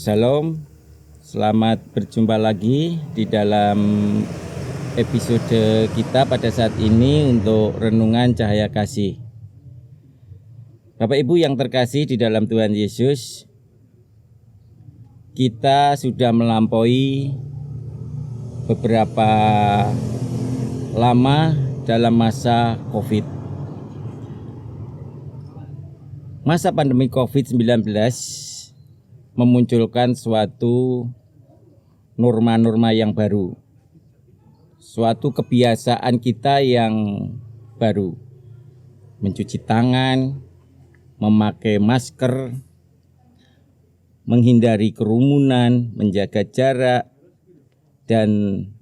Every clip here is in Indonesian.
Shalom, selamat berjumpa lagi di dalam episode kita pada saat ini untuk Renungan Cahaya Kasih. Bapak Ibu yang terkasih di dalam Tuhan Yesus, kita sudah melampaui beberapa lama dalam masa COVID. Masa pandemi COVID-19 memunculkan suatu norma-norma yang baru, suatu kebiasaan kita yang baru, mencuci tangan, memakai masker, menghindari kerumunan, menjaga jarak, dan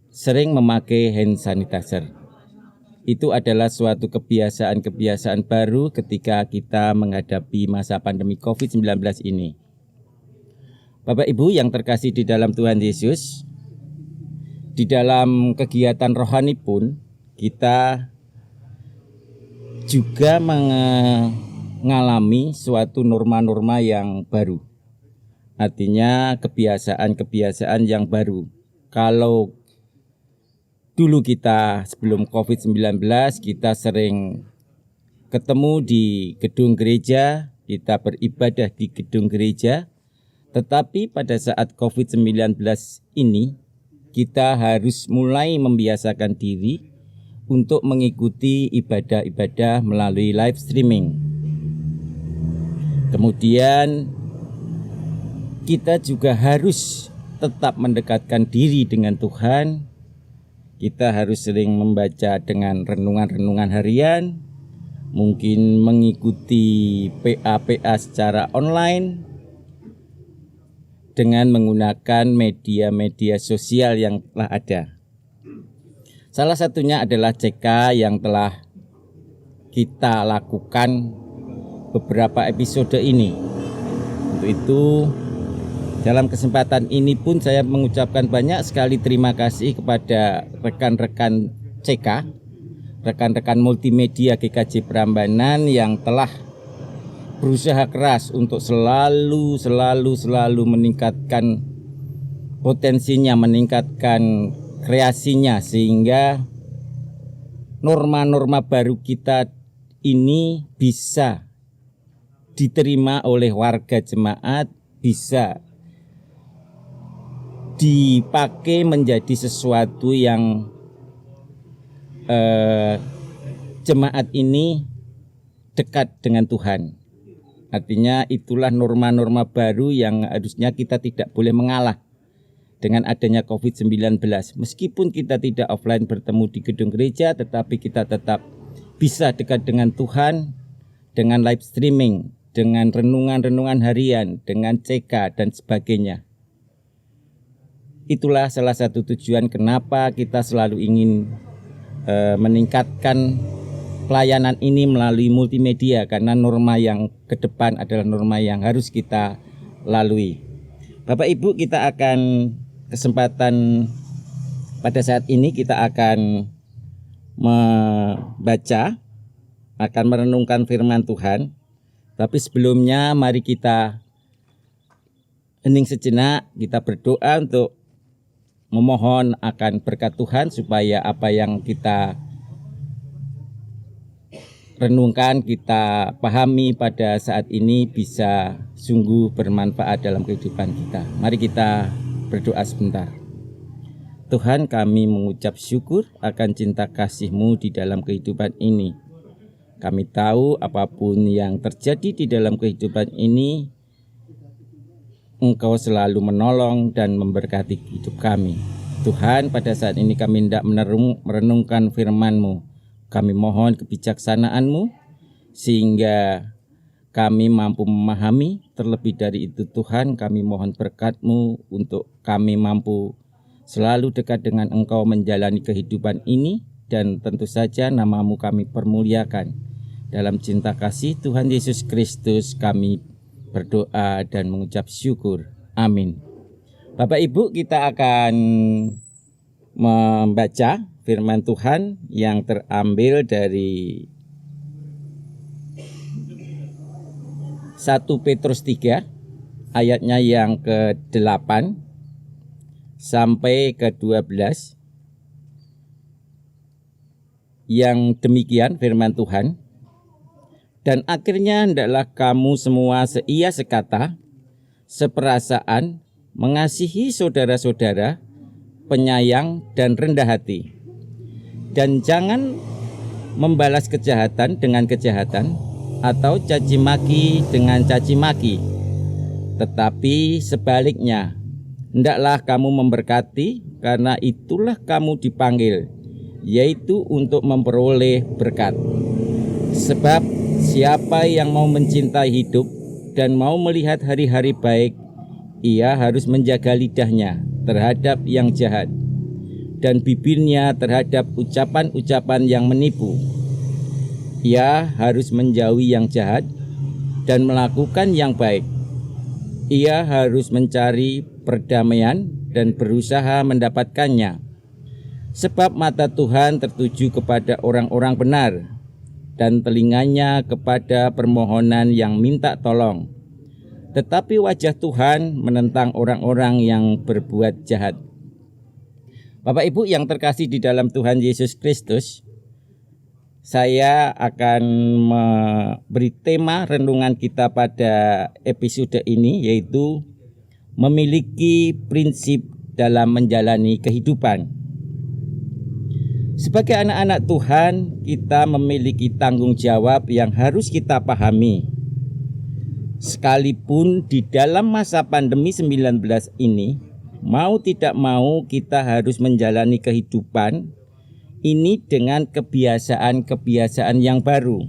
sering memakai hand sanitizer. Itu adalah suatu kebiasaan-kebiasaan baru ketika kita menghadapi masa pandemi COVID-19 ini. Bapak Ibu yang terkasih di dalam Tuhan Yesus, di dalam kegiatan rohani pun kita juga mengalami suatu norma-norma yang baru. Artinya kebiasaan-kebiasaan yang baru. Kalau dulu kita sebelum COVID-19 kita sering ketemu di gedung gereja, kita beribadah di gedung gereja. Tetapi pada saat COVID-19 ini kita harus mulai membiasakan diri untuk mengikuti ibadah-ibadah melalui live streaming. Kemudian kita juga harus tetap mendekatkan diri dengan Tuhan. Kita harus sering membaca dengan renungan-renungan harian, mungkin mengikuti PA-PA secara online dengan menggunakan media-media sosial yang telah ada. Salah satunya adalah CK yang telah kita lakukan beberapa episode ini. Untuk itu, dalam kesempatan ini pun saya mengucapkan banyak sekali terima kasih kepada rekan-rekan CK, rekan-rekan multimedia GKJ Prambanan yang telah berusaha keras untuk selalu meningkatkan potensinya, meningkatkan kreasinya, sehingga norma-norma baru kita ini bisa diterima oleh warga jemaat, bisa dipakai menjadi sesuatu yang jemaat ini dekat dengan Tuhan. Artinya itulah norma-norma baru yang harusnya kita tidak boleh mengalah dengan adanya COVID-19. Meskipun kita tidak offline bertemu di gedung gereja, tetapi kita tetap bisa dekat dengan Tuhan dengan live streaming, dengan renungan-renungan harian, dengan CK dan sebagainya. Itulah salah satu tujuan kenapa kita selalu ingin meningkatkan pelayanan ini melalui multimedia, karena norma yang ke depan adalah norma yang harus kita lalui. Bapak Ibu, kita akan kesempatan pada saat ini kita akan membaca, akan merenungkan firman Tuhan. Tapi sebelumnya mari kita hening sejenak, kita berdoa untuk memohon akan berkat Tuhan supaya apa yang kita renungkan, kita pahami pada saat ini bisa sungguh bermanfaat dalam kehidupan kita. Mari kita berdoa sebentar. Tuhan, kami mengucap syukur akan cinta kasih-Mu di dalam kehidupan ini. Kami tahu apapun yang terjadi di dalam kehidupan ini, Engkau selalu menolong dan memberkati hidup kami. Tuhan, pada saat ini kami hendak merenungkan firman-Mu. Kami mohon kebijaksanaan-Mu sehingga kami mampu memahami. Terlebih dari itu Tuhan, kami mohon berkat-Mu untuk kami mampu selalu dekat dengan Engkau menjalani kehidupan ini. Dan tentu saja nama-Mu kami permuliakan. Dalam cinta kasih Tuhan Yesus Kristus kami berdoa dan mengucap syukur. Amin. Bapak Ibu, kita akan membaca firman Tuhan yang terambil dari 1 Petrus 3 ayatnya yang ke-8 sampai ke-12. Yang demikian firman Tuhan. Dan akhirnya hendaklah kamu semua seia sekata, seperasaan, mengasihi saudara-saudara, penyayang dan rendah hati. Dan jangan membalas kejahatan dengan kejahatan atau caci maki dengan caci maki. Tetapi sebaliknya, hendaklah kamu memberkati, karena itulah kamu dipanggil, yaitu untuk memperoleh berkat. Sebab siapa yang mau mencintai hidup dan mau melihat hari-hari baik, ia harus menjaga lidahnya terhadap yang jahat dan bibirnya terhadap ucapan-ucapan yang menipu. Ia harus menjauhi yang jahat dan melakukan yang baik. Ia harus mencari perdamaian dan berusaha mendapatkannya. Sebab mata Tuhan tertuju kepada orang-orang benar, dan telinganya kepada permohonan yang minta tolong. Tetapi wajah Tuhan menentang orang-orang yang berbuat jahat. Bapak Ibu yang terkasih di dalam Tuhan Yesus Kristus, saya akan memberi tema renungan kita pada episode ini, yaitu memiliki prinsip dalam menjalani kehidupan. Sebagai anak-anak Tuhan, kita memiliki tanggung jawab yang harus kita pahami. Sekalipun di dalam masa pandemi 19 ini, mau tidak mau kita harus menjalani kehidupan ini dengan kebiasaan-kebiasaan yang baru.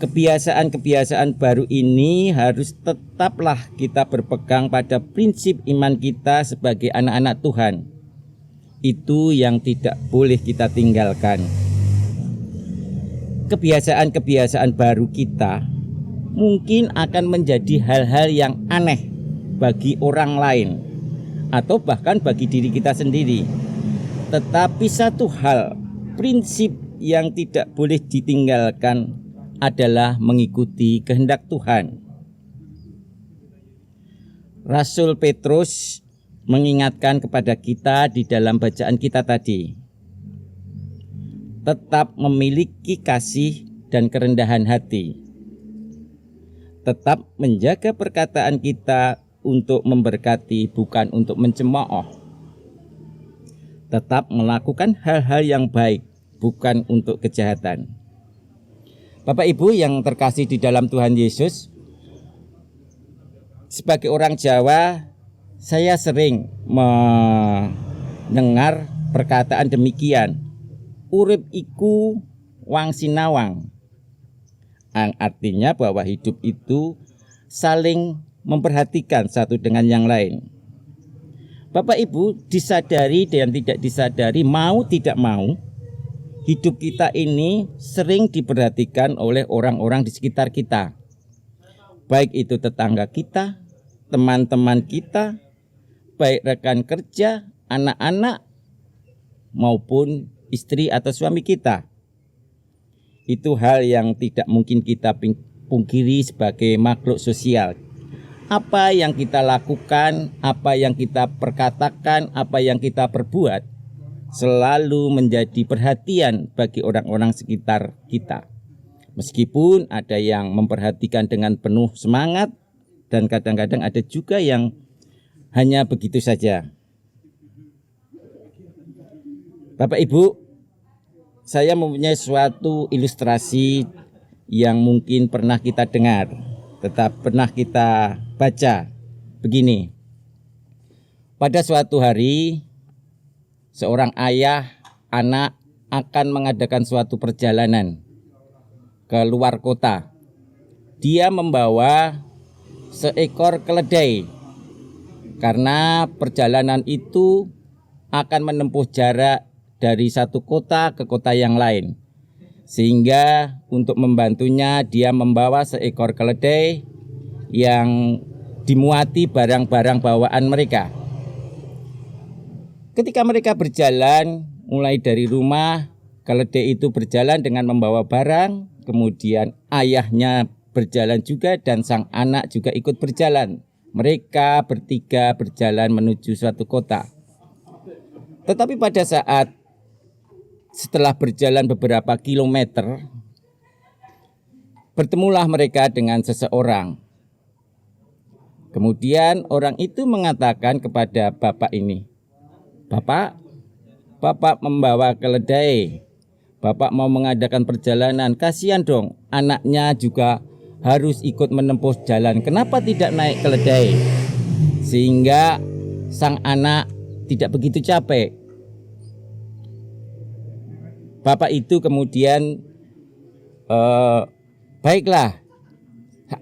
Kebiasaan-kebiasaan baru ini harus tetaplah kita berpegang pada prinsip iman kita sebagai anak-anak Tuhan. Itu yang tidak boleh kita tinggalkan. Kebiasaan-kebiasaan baru kita mungkin akan menjadi hal-hal yang aneh bagi orang lain atau bahkan bagi diri kita sendiri. Tetapi satu hal, prinsip yang tidak boleh ditinggalkan adalah mengikuti kehendak Tuhan. Rasul Petrus mengingatkan kepada kita di dalam bacaan kita tadi, tetap memiliki kasih dan kerendahan hati, tetap menjaga perkataan kita untuk memberkati bukan untuk mencemooh, tetap melakukan hal-hal yang baik bukan untuk kejahatan. Bapak Ibu yang terkasih di dalam Tuhan Yesus, sebagai orang Jawa, saya sering mendengar perkataan demikian, urip iku wang sinawang. Artinya bahwa hidup itu saling memperhatikan satu dengan yang lain. Bapak Ibu, disadari dan tidak disadari, mau tidak mau, hidup kita ini sering diperhatikan oleh orang-orang di sekitar kita. Baik itu tetangga kita, teman-teman kita, baik rekan kerja, anak-anak, maupun istri atau suami kita. Itu hal yang tidak mungkin kita pungkiri sebagai makhluk sosial. Apa yang kita lakukan, apa yang kita perkatakan, apa yang kita perbuat selalu menjadi perhatian bagi orang-orang sekitar kita. Meskipun ada yang memperhatikan dengan penuh semangat dan kadang-kadang ada juga yang hanya begitu saja. Bapak Ibu, saya mempunyai suatu ilustrasi yang mungkin pernah kita dengar, tetap pernah kita baca. Begini, pada suatu hari, seorang ayah, anak akan mengadakan suatu perjalanan ke luar kota. Dia membawa seekor keledai. Karena perjalanan itu akan menempuh jarak dari satu kota ke kota yang lain. Sehingga untuk membantunya dia membawa seekor keledai yang dimuati barang-barang bawaan mereka. Ketika mereka berjalan mulai dari rumah, keledai itu berjalan dengan membawa barang. Kemudian ayahnya berjalan juga dan sang anak juga ikut berjalan. Mereka bertiga berjalan menuju suatu kota. Tetapi pada saat setelah berjalan beberapa kilometer, bertemulah mereka dengan seseorang. Kemudian orang itu mengatakan kepada bapak ini, "Bapak, Bapak membawa keledai. Bapak mau mengadakan perjalanan, kasihan dong, anaknya juga harus ikut menempuh jalan. Kenapa tidak naik keledai? Sehingga sang anak tidak begitu capek." Bapak itu kemudian, "Baiklah,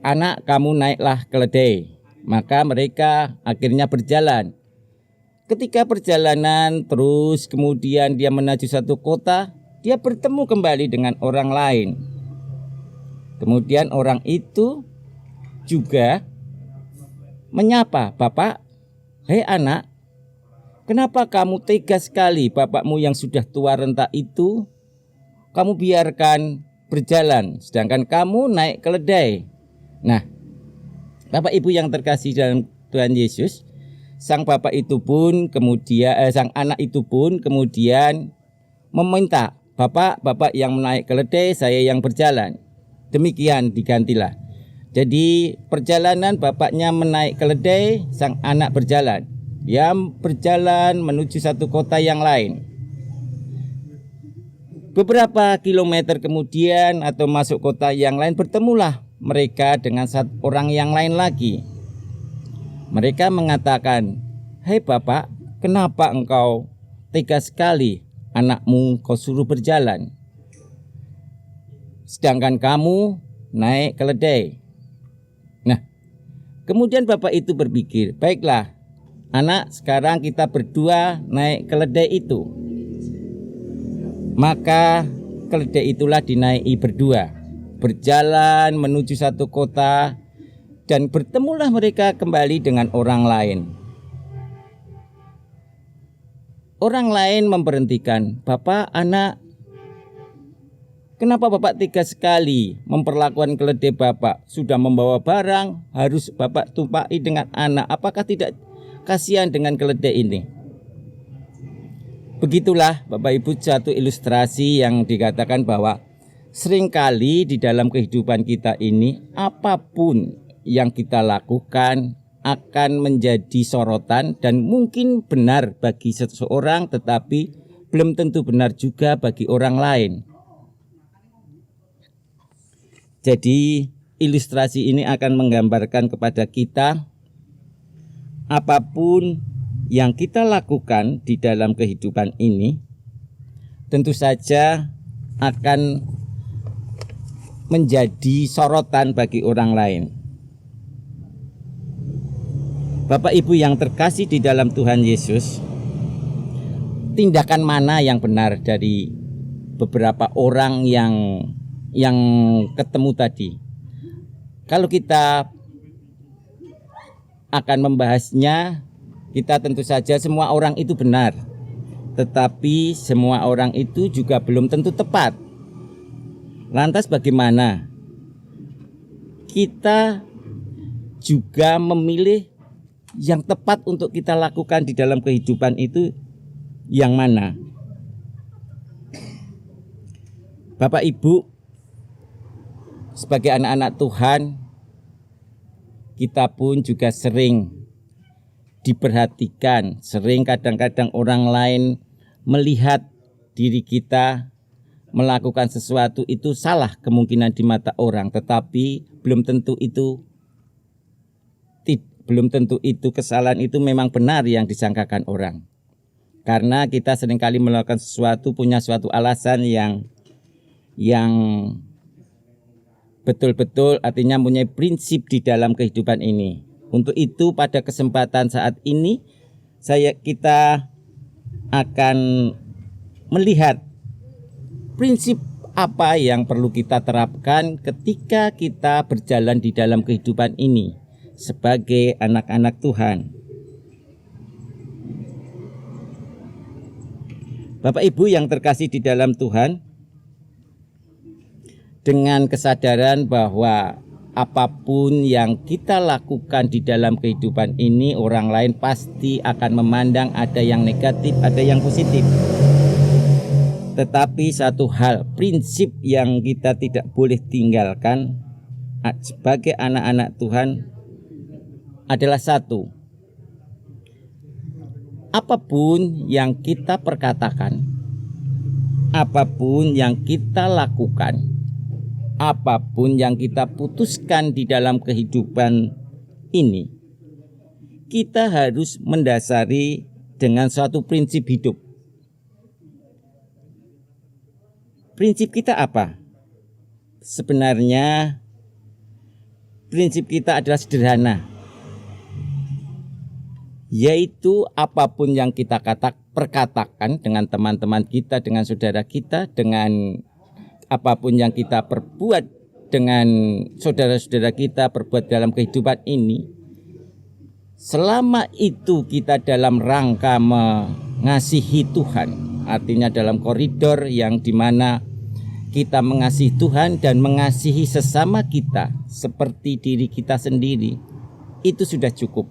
anak, kamu naiklah keledai." Maka mereka akhirnya berjalan. Ketika perjalanan terus kemudian dia menuju satu kota, dia bertemu kembali dengan orang lain. Kemudian orang itu juga menyapa, "Bapak, hei anak, kenapa kamu tega sekali bapakmu yang sudah tua renta itu kamu biarkan berjalan, sedangkan kamu naik keledai?" Nah, Bapak Ibu yang terkasih dalam Tuhan Yesus, sang bapak itu pun kemudian sang anak itu pun kemudian meminta, "Bapak yang menaik keledai, saya yang berjalan." Demikian digantilah. Jadi perjalanan bapaknya menaik keledai, sang anak berjalan. Dia berjalan menuju satu kota yang lain. Beberapa kilometer kemudian atau masuk kota yang lain, bertemulah mereka dengan orang yang lain lagi. Mereka mengatakan, "Hei Bapak, kenapa engkau tega sekali anakmu kau suruh berjalan, sedangkan kamu naik keledai?" Nah, kemudian bapak itu berpikir, "Baiklah anak, sekarang kita berdua naik keledai itu." Maka keledai itulah dinaiki berdua, berjalan menuju satu kota, dan bertemulah mereka kembali dengan orang lain. Orang lain memberhentikan, "Bapak, anak, kenapa Bapak tega sekali memperlakukan keledai Bapak? Sudah membawa barang, harus Bapak tumpai dengan anak. Apakah tidak kasihan dengan keledai ini?" Begitulah Bapak Ibu satu ilustrasi yang dikatakan bahwa seringkali di dalam kehidupan kita ini, apapun yang kita lakukan akan menjadi sorotan dan mungkin benar bagi seseorang, tetapi belum tentu benar juga bagi orang lain. Jadi ilustrasi ini akan menggambarkan kepada kita, apapun yang kita lakukan di dalam kehidupan ini tentu saja akan menjadi sorotan bagi orang lain. Bapak Ibu yang terkasih di dalam Tuhan Yesus, tindakan mana yang benar dari beberapa orang yang ketemu tadi? Kalau kita akan membahasnya, kita tentu saja semua orang itu benar, tetapi semua orang itu juga belum tentu tepat. Lantas bagaimana kita juga memilih yang tepat untuk kita lakukan di dalam kehidupan itu yang mana? Bapak Ibu, sebagai anak-anak Tuhan, kita pun juga sering diperhatikan, sering kadang-kadang orang lain melihat diri kita melakukan sesuatu itu salah kemungkinan di mata orang, tetapi belum tentu itu kesalahan itu memang benar yang disangkakan orang. Karena kita seringkali melakukan sesuatu punya suatu alasan yang betul-betul artinya punya prinsip di dalam kehidupan ini. Untuk itu pada kesempatan saat ini kita akan melihat prinsip apa yang perlu kita terapkan ketika kita berjalan di dalam kehidupan ini sebagai anak-anak Tuhan. Bapak Ibu yang terkasih di dalam Tuhan, dengan kesadaran bahwa apapun yang kita lakukan di dalam kehidupan ini, orang lain pasti akan memandang ada yang negatif, ada yang positif. Tetapi satu hal, prinsip yang kita tidak boleh tinggalkan sebagai anak-anak Tuhan adalah satu. Apapun yang kita perkatakan, apapun yang kita lakukan, apapun yang kita putuskan di dalam kehidupan ini, kita harus mendasari dengan suatu prinsip hidup. Prinsip kita apa? Sebenarnya prinsip kita adalah sederhana, yaitu apapun yang kita perkatakan dengan teman-teman kita, dengan saudara kita, dengan apapun yang kita perbuat dengan saudara-saudara kita, perbuat dalam kehidupan ini, selama itu kita dalam rangka mengasihi Tuhan, artinya dalam koridor yang dimana kita mengasihi Tuhan dan mengasihi sesama kita seperti diri kita sendiri, itu sudah cukup.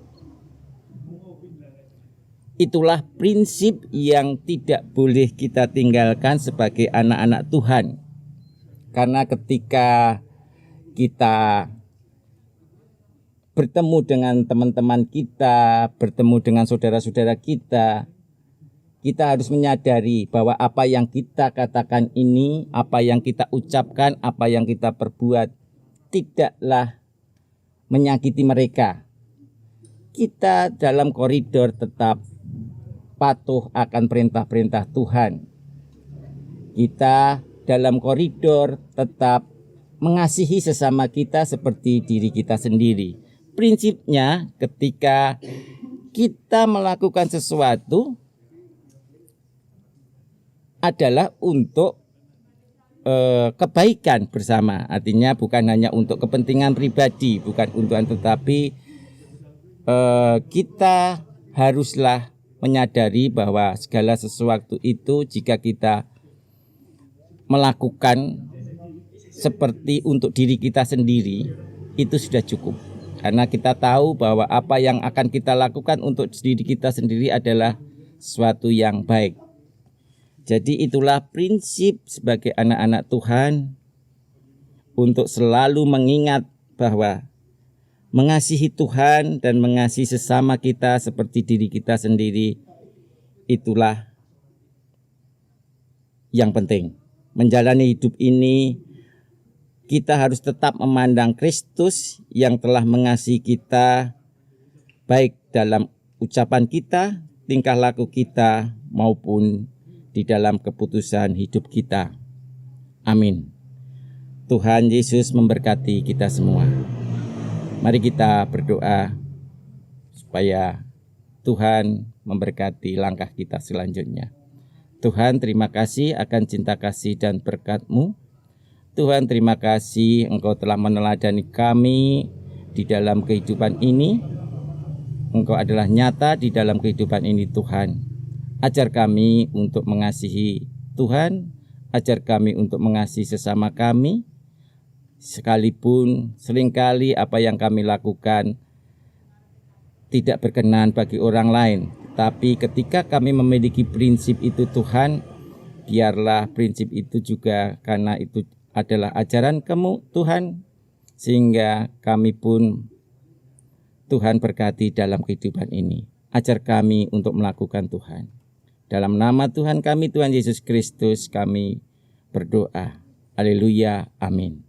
Itulah prinsip yang tidak boleh kita tinggalkan sebagai anak-anak Tuhan. Karena ketika kita bertemu dengan teman-teman kita, bertemu dengan saudara-saudara kita, kita harus menyadari bahwa apa yang kita katakan ini, apa yang kita ucapkan, apa yang kita perbuat, tidaklah menyakiti mereka. Kita dalam koridor tetap patuh akan perintah-perintah Tuhan. Kita dalam koridor tetap mengasihi sesama kita seperti diri kita sendiri. Prinsipnya ketika kita melakukan sesuatu adalah untuk kebaikan bersama. Artinya bukan hanya untuk kepentingan pribadi, bukan untuk, tetapi kita haruslah menyadari bahwa segala sesuatu itu jika kita melakukan seperti untuk diri kita sendiri, itu sudah cukup. Karena kita tahu bahwa apa yang akan kita lakukan untuk diri kita sendiri adalah sesuatu yang baik. Jadi itulah prinsip sebagai anak-anak Tuhan, untuk selalu mengingat bahwa mengasihi Tuhan dan mengasihi sesama kita seperti diri kita sendiri, itulah yang penting. Menjalani hidup ini, kita harus tetap memandang Kristus yang telah mengasihi kita, baik dalam ucapan kita, tingkah laku kita, maupun di dalam keputusan hidup kita. Amin. Tuhan Yesus memberkati kita semua. Mari kita berdoa supaya Tuhan memberkati langkah kita selanjutnya. Tuhan, terima kasih akan cinta kasih dan berkat-Mu. Tuhan, terima kasih Engkau telah meneladani kami di dalam kehidupan ini. Engkau adalah nyata di dalam kehidupan ini, Tuhan. Ajar kami untuk mengasihi Tuhan, ajar kami untuk mengasihi sesama kami, sekalipun seringkali apa yang kami lakukan tidak berkenan bagi orang lain. Tapi ketika kami memiliki prinsip itu, Tuhan, biarlah prinsip itu juga, karena itu adalah ajaran Kamu, Tuhan, sehingga kami pun, Tuhan, berkati dalam kehidupan ini. Ajar kami untuk melakukan, Tuhan. Dalam nama Tuhan kami, Tuhan Yesus Kristus, kami berdoa. Haleluya, amin.